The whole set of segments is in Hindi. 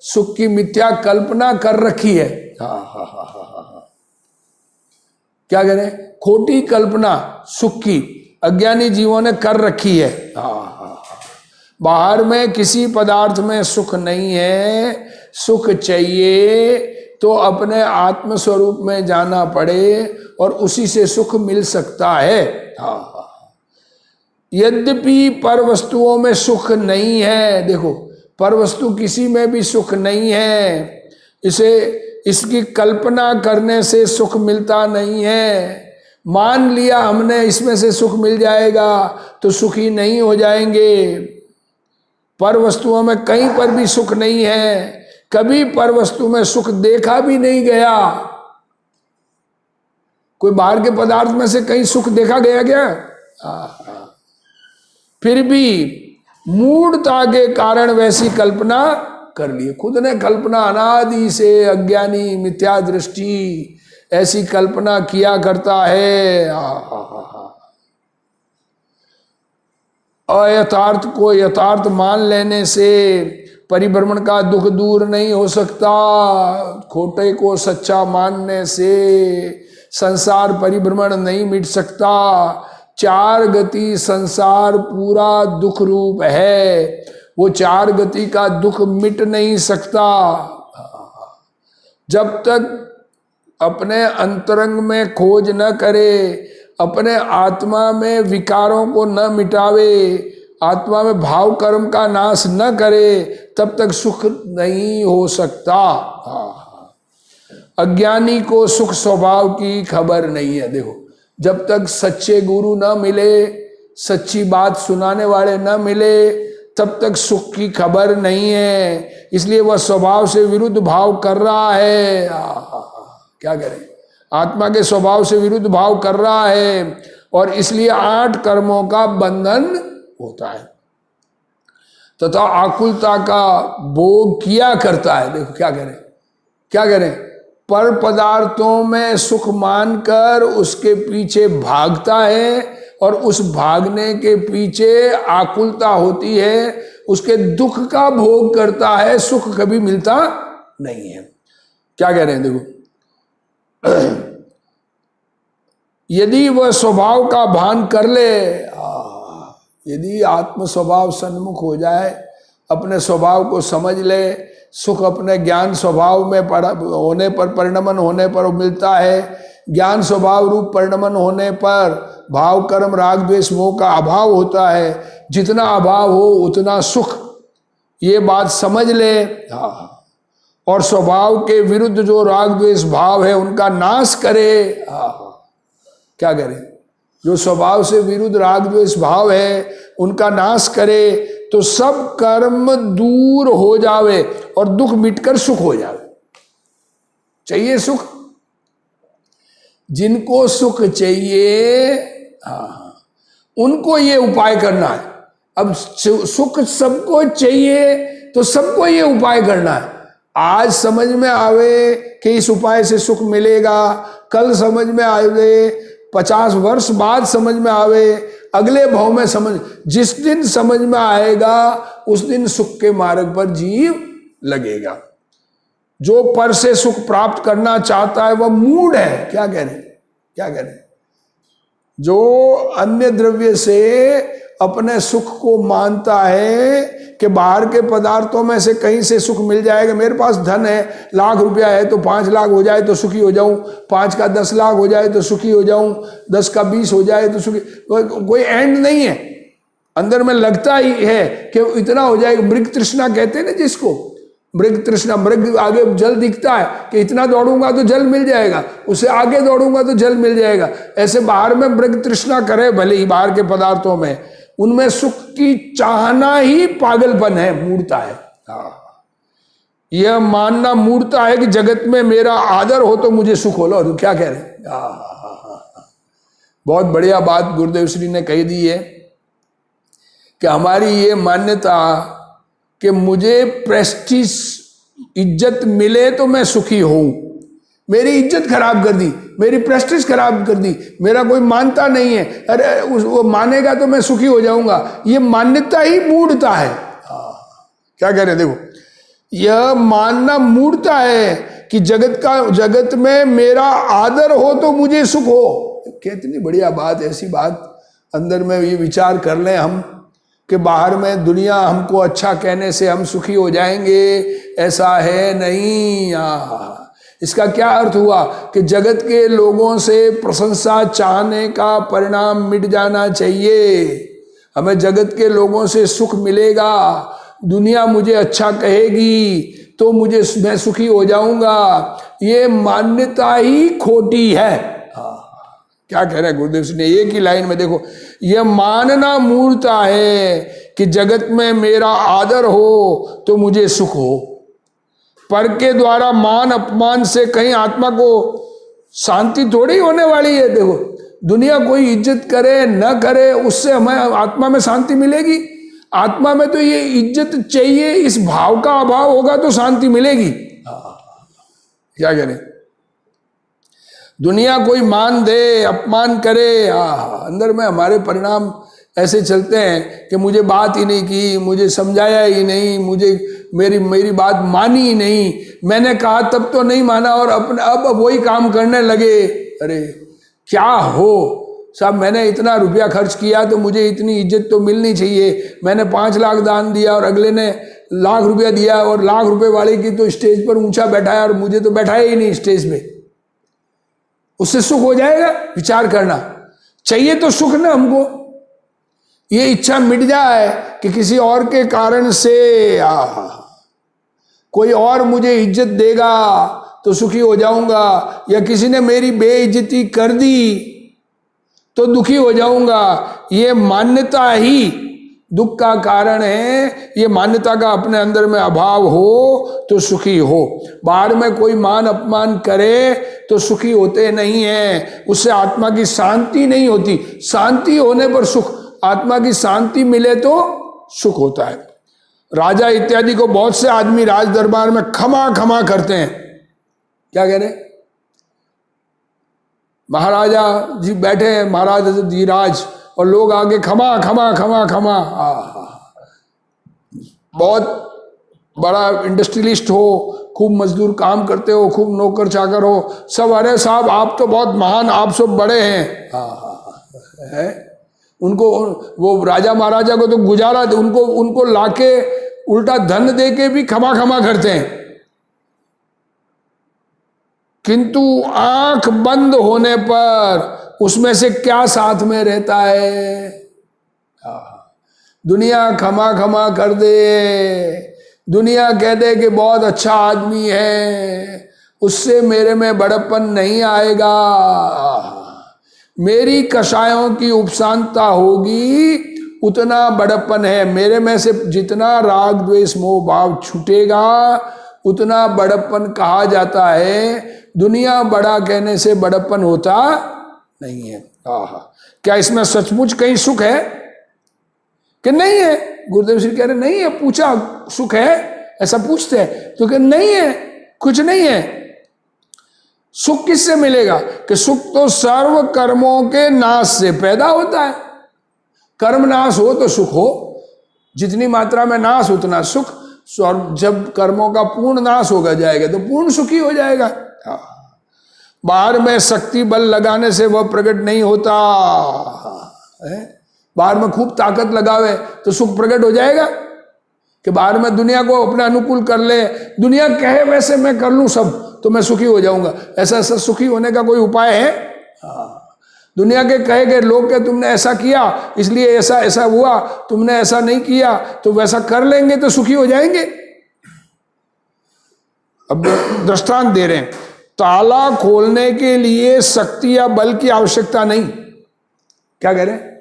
सुख की मिथ्या कल्पना कर रखी है। हाँ। क्या कह रहे हैं? खोटी कल्पना सुख की अज्ञानी जीवों ने कर रखी है। हाँ। बाहर में किसी पदार्थ में सुख नहीं है। सुख चाहिए तो अपने आत्म स्वरूप में जाना पड़े और उसी से सुख मिल सकता है। हाँ। यद्यपि पर वस्तुओं में सुख नहीं है, देखो पर वस्तु किसी में भी सुख नहीं है, इसकी कल्पना करने से सुख मिलता नहीं है। मान लिया हमने इसमें से सुख मिल जाएगा तो सुखी नहीं हो जाएंगे। पर वस्तुओं में कहीं पर भी सुख नहीं है, कभी पर वस्तु में सुख देखा भी नहीं गया। कोई बाहर के पदार्थ में से कहीं सुख देखा गया क्या? फिर भी मूढ़ता के कारण वैसी कल्पना कर लिए। खुद ने कल्पना अनादि से अज्ञानी मिथ्या दृष्टि ऐसी कल्पना किया करता है। अयथार्थ को यथार्थ मान लेने से परिभ्रमण का दुख दूर नहीं हो सकता। खोटे को सच्चा मानने से संसार परिभ्रमण नहीं मिट सकता। चार गति संसार पूरा दुख रूप है, वो चार गति का दुख मिट नहीं सकता। जब तक अपने अंतरंग में खोज न करे, अपने आत्मा में विकारों को न मिटावे, आत्मा में भाव कर्म का नाश न करे, तब तक सुख नहीं हो सकता। अज्ञानी को सुख स्वभाव की खबर नहीं है। देखो जब तक सच्चे गुरु न मिले, सच्ची बात सुनाने वाले न मिले, तब तक सुख की खबर नहीं है। इसलिए वह स्वभाव से विरुद्ध भाव कर रहा है। क्या करें? आत्मा के स्वभाव से विरुद्ध भाव कर रहा है और इसलिए 8 कर्मों का बंधन होता है तथा आकुलता का भोग किया करता है। देखो क्या करें? पर पदार्थों में सुख मानकर उसके पीछे भागता है और उस भागने के पीछे आकुलता होती है, उसके दुख का भोग करता है, सुख कभी मिलता नहीं है। क्या कह रहे हैं? देखो यदि वह स्वभाव का भान कर ले, यदि आत्म स्वभाव सन्मुख हो जाए, अपने स्वभाव को समझ ले, सुख अपने ज्ञान स्वभाव में होने पर, परिणमन होने पर मिलता है। ज्ञान स्वभाव रूप परिणमन होने पर भाव कर्म राग द्वेष मोह का अभाव होता है। जितना अभाव हो उतना सुख, ये बात समझ ले। और स्वभाव के विरुद्ध जो राग द्वेष भाव है उनका नाश करे। क्या करे? जो स्वभाव से विरुद्ध राग द्वेष भाव है उनका नाश करे तो सब कर्म दूर हो जावे और दुख मिटकर सुख हो जावे। चाहिए सुख? जिनको सुख चाहिए उनको ये उपाय करना है। अब सुख सबको चाहिए तो सबको ये उपाय करना है। आज समझ में आवे कि इस उपाय से सुख मिलेगा, कल समझ में आवे, 50 वर्ष बाद समझ में आवे, अगले भाव में समझ, जिस दिन समझ में आएगा उस दिन सुख के मार्ग पर जीव लगेगा। जो पर से सुख प्राप्त करना चाहता है वह मूढ़ है। क्या कह रहे? जो अन्य द्रव्य से अपने सुख को मानता है कि बाहर के पदार्थों में से कहीं से सुख मिल जाएगा, मेरे पास धन है, लाख रुपया है तो 5 लाख हो जाए तो सुखी हो जाऊं, 5 का 10 लाख हो जाए तो सुखी हो जाऊं, 10 का 20 हो जाए तो सुखी। कोई एंड नहीं है, अंदर में लगता ही है कि इतना हो जाएगा। मृग तृष्णा कहते हैं ना जिसको, मृग तृष्णा, मृग आगे जल दिखता है कि इतना दौड़ूंगा तो जल मिल जाएगा, उससे आगे दौड़ूंगा तो जल मिल जाएगा। ऐसे बाहर में मृग तृष्णा करे भले ही बाहर के पदार्थों में, उनमें सुख की चाहना ही पागलपन है, मूढ़ता है। यह मानना मूढ़ता है कि जगत में मेरा आदर हो तो मुझे सुख हो लो। तो क्या कह रहे हैं? बहुत बढ़िया बात गुरुदेव श्री ने कही दी है कि हमारी ये मान्यता कि मुझे प्रेस्टीज इज्जत मिले तो मैं सुखी हूं, मेरी इज्जत खराब कर दी, मेरी प्रेस्टीज खराब कर दी, मेरा कोई मानता नहीं है, अरे वो मानेगा तो मैं सुखी हो जाऊंगा, ये मान्यता ही मूढ़ता है। क्या कह रहे? देखो यह मानना मूर्खता है कि जगत में मेरा आदर हो तो मुझे सुख हो। कितनी बढ़िया बात, ऐसी बात अंदर में ये विचार कर लें हम कि बाहर में दुनिया हमको अच्छा कहने से हम सुखी हो जाएंगे, ऐसा है नहीं। इसका क्या अर्थ हुआ कि जगत के लोगों से प्रशंसा चाहने का परिणाम मिट जाना चाहिए। हमें जगत के लोगों से सुख मिलेगा, दुनिया मुझे अच्छा कहेगी तो मैं सुखी हो जाऊंगा, ये मान्यता ही खोटी है। क्या कह रहे हैं गुरुदेव जी ने एक ही लाइन में, देखो, यह मानना मूर्खता है कि जगत में मेरा आदर हो तो मुझे सुख हो। पर के द्वारा मान अपमान से कहीं आत्मा को शांति थोड़ी होने वाली है। देखो, दुनिया कोई इज्जत करे न करे, उससे हमें आत्मा में शांति मिलेगी? आत्मा में तो ये इज्जत चाहिए, इस भाव का अभाव होगा तो शांति मिलेगी। क्या करें? दुनिया कोई मान दे, अपमान करे, अंदर में हमारे परिणाम ऐसे चलते हैं कि मुझे बात ही नहीं की, मुझे समझाया ही नहीं, मुझे मेरी बात मानी ही नहीं, मैंने कहा तब तो नहीं माना और अब वही काम करने लगे। अरे क्या हो साहब, मैंने इतना रुपया खर्च किया तो मुझे इतनी इज्जत तो मिलनी चाहिए। मैंने 5 लाख दान दिया और अगले ने लाख रुपया दिया और लाख रुपए वाले की तो स्टेज पर ऊंचा बैठाया और मुझे तो बैठाया ही नहीं स्टेज पे। उससे सुख हो जाएगा? विचार करना चाहिए तो सुख ना हमको। ये इच्छा मिट जाए कि किसी और के कारण से कोई और मुझे इज्जत देगा तो सुखी हो जाऊंगा, या किसी ने मेरी बेइज्जती कर दी तो दुखी हो जाऊंगा। ये मान्यता ही दुख का कारण है। ये मान्यता का अपने अंदर में अभाव हो तो सुखी हो। बाहर में कोई मान अपमान करे तो सुखी होते नहीं है, उससे आत्मा की शांति नहीं होती। शांति होने पर सुख, आत्मा की शांति मिले तो सुख होता है। राजा इत्यादि को बहुत से आदमी राज दरबार में क्षमा क्षमा करते हैं। क्या कह रहे? महाराजा जी बैठे हैं, महाराज जी राज, और लोग आगे क्षमा क्षमा क्षमा क्षमा। बहुत बड़ा इंडस्ट्रियलिस्ट हो, खूब मजदूर काम करते हो, खूब नौकर चाकर हो, सब अरे साहब आप तो बहुत महान, आप सब बड़े हैं। है उनको, वो राजा महाराजा को तो गुजारा, उनको लाके उल्टा धन दे के भी क्षमा क्षमा करते हैं। किंतु आंख बंद होने पर उसमें से क्या साथ में रहता है? दुनिया क्षमा क्षमा कर दे, दुनिया कह दे कि बहुत अच्छा आदमी है, उससे मेरे में बड़प्पन नहीं आएगा। मेरी कषायों की उपशांता होगी उतना बड़प्पन है। मेरे में से जितना राग द्वेष मोह भाव छूटेगा उतना बड़प्पन कहा जाता है। दुनिया बड़ा कहने से बड़प्पन होता नहीं है। क्या इसमें सचमुच कहीं सुख है कि नहीं है? गुरुदेव श्री कह रहे नहीं है। पूछा सुख है, ऐसा पूछते हैं तो कह नहीं है, कुछ नहीं है। सुख किससे मिलेगा? कि सुख तो सर्व कर्मों के नाश से पैदा होता है। कर्म नाश हो तो सुख हो, जितनी मात्रा में नाश उतना सुख। और जब कर्मों का पूर्ण नाश होगा जाएगा तो पूर्ण सुखी हो जाएगा। बाहर में शक्ति बल लगाने से वह प्रकट नहीं होता है। बाहर में खूब ताकत लगावे तो सुख प्रकट हो जाएगा? कि बाहर में दुनिया को अपने अनुकूल कर ले, दुनिया कहे वैसे मैं कर लूं सब तो मैं सुखी हो जाऊंगा, ऐसा सुखी होने का कोई उपाय है? दुनिया के कहे गए लोग के तुमने ऐसा किया इसलिए ऐसा ऐसा हुआ, तुमने ऐसा नहीं किया तो वैसा कर लेंगे तो सुखी हो जाएंगे। अब दृष्टांत दे रहे हैं, ताला खोलने के लिए शक्ति या बल की आवश्यकता नहीं। क्या कह रहे हैं?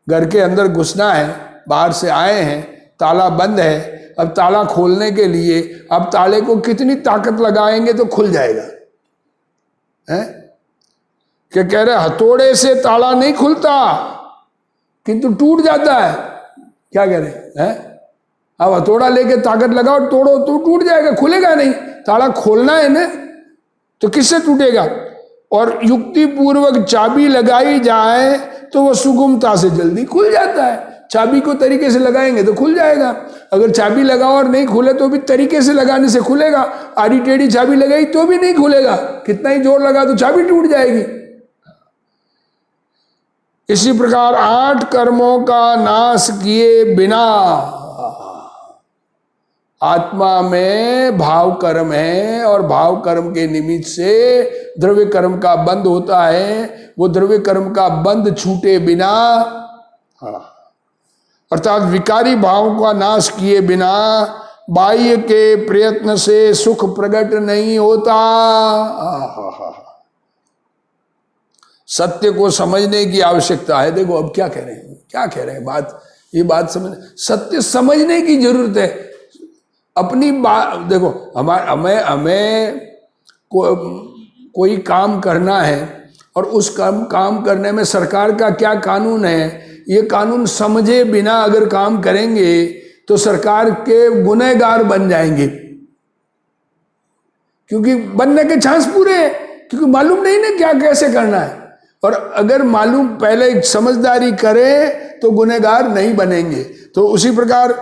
घर के अंदर घुसना है, बाहर से आए हैं, ताला बंद है, अब ताला खोलने के लिए अब ताले को कितनी ताकत लगाएंगे तो खुल जाएगा? है क्या कह रहे? हथौड़े से ताला नहीं खुलता किंतु टूट जाता है। क्या कह रहे हैं? अब हथौड़ा लेके ताकत लगाओ, तोड़ो तो टूट जाएगा, खुलेगा नहीं। ताला खोलना है ना, तो किससे टूटेगा? और युक्ति पूर्वक चाबी लगाई जाए तो वह सुगमता से जल्दी खुल जाता है। चाबी को तरीके से लगाएंगे तो खुल जाएगा। अगर चाबी लगाओ और नहीं खुले तो भी तरीके से लगाने से खुलेगा। आड़ी टेढ़ी चाबी लगाई तो भी नहीं खुलेगा, कितना ही जोर लगा तो चाबी टूट जाएगी। इसी प्रकार 8 कर्मों का नाश किए बिना, आत्मा में भाव कर्म है और भाव कर्म के निमित्त से द्रव्य कर्म का बंध होता है। वो द्रव्य कर्म का बंध छूटे बिना, अर्थात विकारी भाव का नाश किए बिना बाह्य के प्रयत्न से सुख प्रकट नहीं होता। सत्य को समझने की आवश्यकता है। देखो अब क्या कह रहे हैं, क्या कह रहे हैं, बात ये बात समझ, सत्य समझने की जरूरत है। अपनी बात देखो, हमें कोई काम करना है और उस काम करने में सरकार का क्या कानून है, ये कानून समझे बिना अगर काम करेंगे तो सरकार के गुनहगार बन जाएंगे, क्योंकि बनने के चांस पूरे हैं, क्योंकि मालूम नहीं ना क्या कैसे करना है। और अगर मालूम पहले समझदारी करें तो गुनहगार नहीं बनेंगे। तो उसी प्रकार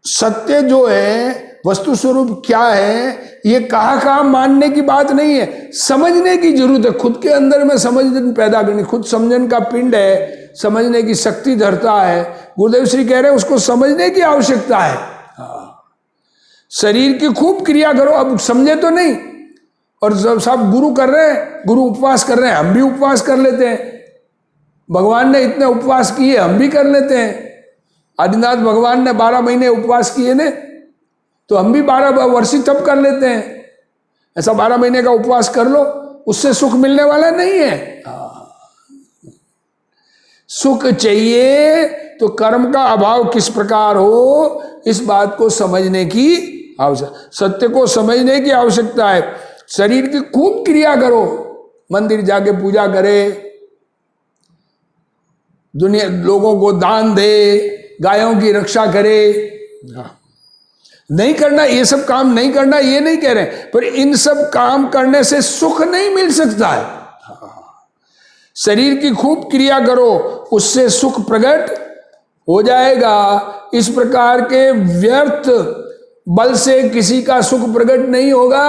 सत्य जो है, वस्तु स्वरूप क्या है, ये कहा मानने की बात नहीं है, समझने की जरूरत है। खुद के अंदर में समझ पैदा करनी, खुद समझन का पिंड है, समझने की शक्ति धरता है। गुरुदेव श्री कह रहे हैं उसको समझने की आवश्यकता है। शरीर की खूब क्रिया करो, अब समझे तो नहीं। और जब सब गुरु कर रहे हैं, गुरु उपवास कर रहे हैं, हम भी उपवास कर लेते हैं। भगवान ने इतने उपवास किए, हम भी कर लेते हैं। आदिनाथ भगवान ने 12 महीने उपवास किए ने, तो हम भी 12 वर्षी तब कर लेते हैं। ऐसा 12 महीने का उपवास कर लो, उससे सुख मिलने वाला नहीं है। सुख चाहिए तो कर्म का अभाव किस प्रकार हो, इस बात को समझने की आवश्यकता, सत्य को समझने की आवश्यकता है। शरीर की खूब क्रिया करो, मंदिर जाके पूजा करे, दुनिया लोगों को दान दे, गायों की रक्षा करे। नहीं करना, ये सब काम नहीं करना ये नहीं कह रहे, पर इन सब काम करने से सुख नहीं मिल सकता है। शरीर की खूब क्रिया करो, उससे सुख प्रकट हो जाएगा। इस प्रकार के व्यर्थ बल से किसी का सुख प्रकट नहीं होगा।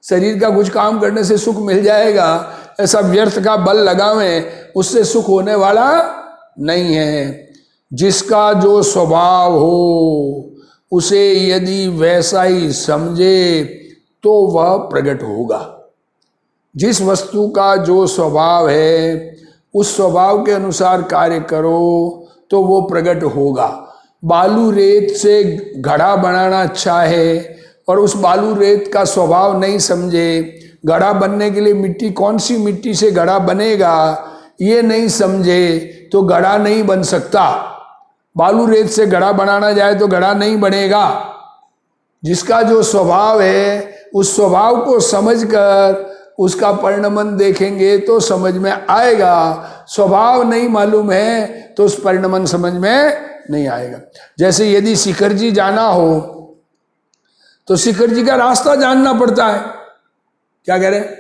शरीर का कुछ काम करने से सुख मिल जाएगा, ऐसा व्यर्थ का बल लगावें, उससे सुख होने वाला नहीं है। जिसका जो स्वभाव हो उसे यदि वैसा ही समझे तो वह प्रकट होगा। जिस वस्तु का जो स्वभाव है उस स्वभाव के अनुसार कार्य करो तो वो प्रकट होगा। बालू रेत से घड़ा बनाना अच्छा है और उस बालू रेत का स्वभाव नहीं समझे, घड़ा बनने के लिए मिट्टी, कौन सी मिट्टी से घड़ा बनेगा ये नहीं समझे तो घड़ा नहीं बन सकता। बालू रेत से घड़ा बनाना जाए तो घड़ा नहीं बनेगा। जिसका जो स्वभाव है उस स्वभाव को समझकर उसका परिणमन देखेंगे तो समझ में आएगा। स्वभाव नहीं मालूम है तो उस परिणमन समझ में नहीं आएगा। जैसे यदि शिखर जी जाना हो तो शिखर जी का रास्ता जानना पड़ता है। क्या कह रहे हैं,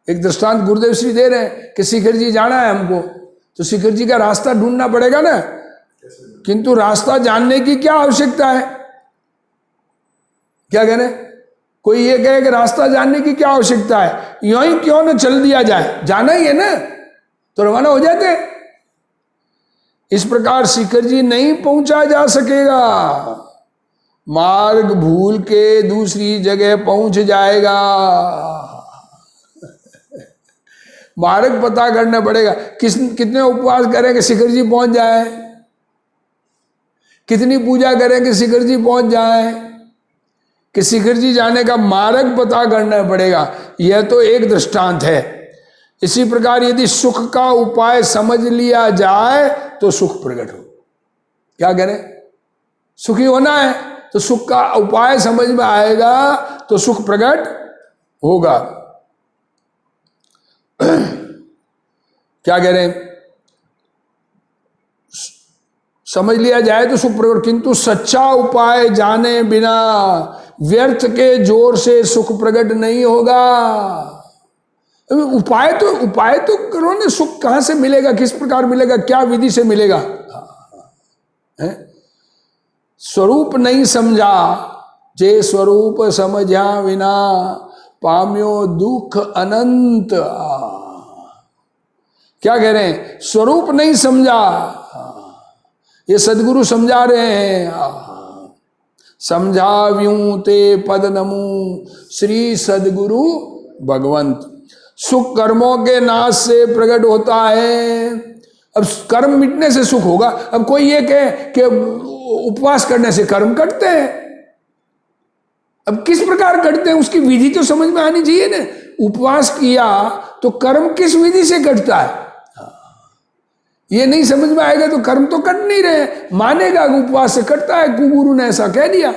एक दृष्टांत गुरुदेव श्री दे रहे हैं कि शिखर जी जाना है हमको, तो शिखर जी का रास्ता ढूंढना पड़ेगा ना। किंतु रास्ता जानने की क्या आवश्यकता है? क्या कह रहे हैं, कोई ये कहे कि रास्ता जानने की क्या आवश्यकता है, यूं ही क्यों ना चल दिया जाए, जाना ही है ना तो रवाना हो जाते। इस प्रकार शिखर जी नहीं पहुंचा जा सकेगा, मार्ग भूल के दूसरी जगह पहुंच जाएगा। मार्ग पता करना पड़ेगा। कितने उपवास करें कि शिखर जी पहुंच जाए, कितनी पूजा करें कि शिखर जी पहुंच जाए, कि शिखर जी जाने का मार्ग पता करना पड़ेगा। यह तो एक दृष्टांत है। इसी प्रकार यदि सुख का उपाय समझ लिया जाए तो सुख प्रकट हो। क्या करें, सुखी होना है तो सुख का उपाय समझ में आएगा तो सुख प्रकट होगा। क्या कह रहे हैं, समझ लिया जाए तो सुख प्रकट, किंतु सच्चा उपाय जाने बिना व्यर्थ के जोर से सुख प्रकट नहीं होगा। उपाय तो करो ना, सुख कहां से मिलेगा, किस प्रकार मिलेगा, क्या विधि से मिलेगा? है? स्वरूप नहीं समझा, जे स्वरूप समझा विना पाम्यो दुख अनंत। क्या कह रहे हैं? स्वरूप नहीं समझा, ये सदगुरु समझा रहे हैं। समझाव्यूं ते पद नमू श्री सदगुरु भगवंत। सुख कर्मों के नाश से प्रकट होता है। अब कर्म मिटने से सुख होगा। अब कोई ये कहे कि उपवास करने से कर्म कटते हैं, अब किस प्रकार कटते हैं, उसकी विधि तो समझ में आनी चाहिए ना। उपवास किया तो कर्म किस विधि से कटता है, ये नहीं समझ में आएगा तो कर्म तो कट नहीं रहे। मानेगा कि उपवास से कटता है, गुरु ने ऐसा कह दिया।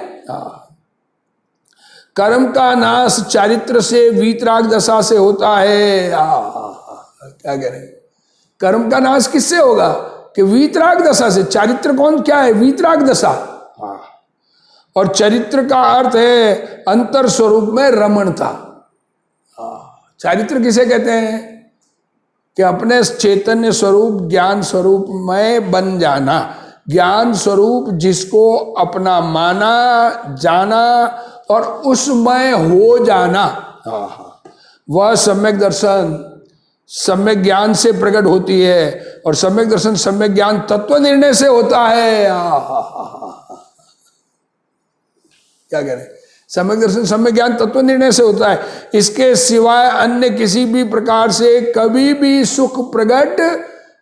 कर्म का नाश चारित्र से वीतराग दशा से होता है। क्या कह रहे हैं? कर्म का नाश किससे होगा? कि वीतराग दशा से। चारित्र कौन क्या है? वीतराग दशा। और चरित्र का अर्थ है अंतर स्वरूप में रमणता। चारित्र किसे कहते हैं? कि अपने चैतन्य स्वरूप ज्ञान स्वरूप में बन जाना। ज्ञान स्वरूप जिसको अपना माना जाना और उसमें हो जाना, वह सम्यक दर्शन सम्यक ज्ञान से प्रकट होती है। और सम्यक दर्शन सम्यक ज्ञान तत्व निर्णय से होता है। क्या कह रहे हैं? सम्यक दर्शन सम्यक ज्ञान तत्व निर्णय से होता है। इसके सिवाय अन्य किसी भी प्रकार से कभी भी सुख प्रकट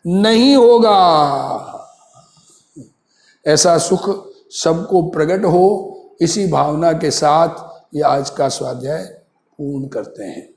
नहीं होगा। ऐसा सुख सबको प्रकट हो, इसी भावना के साथ ये आज का स्वाध्याय पूर्ण करते हैं।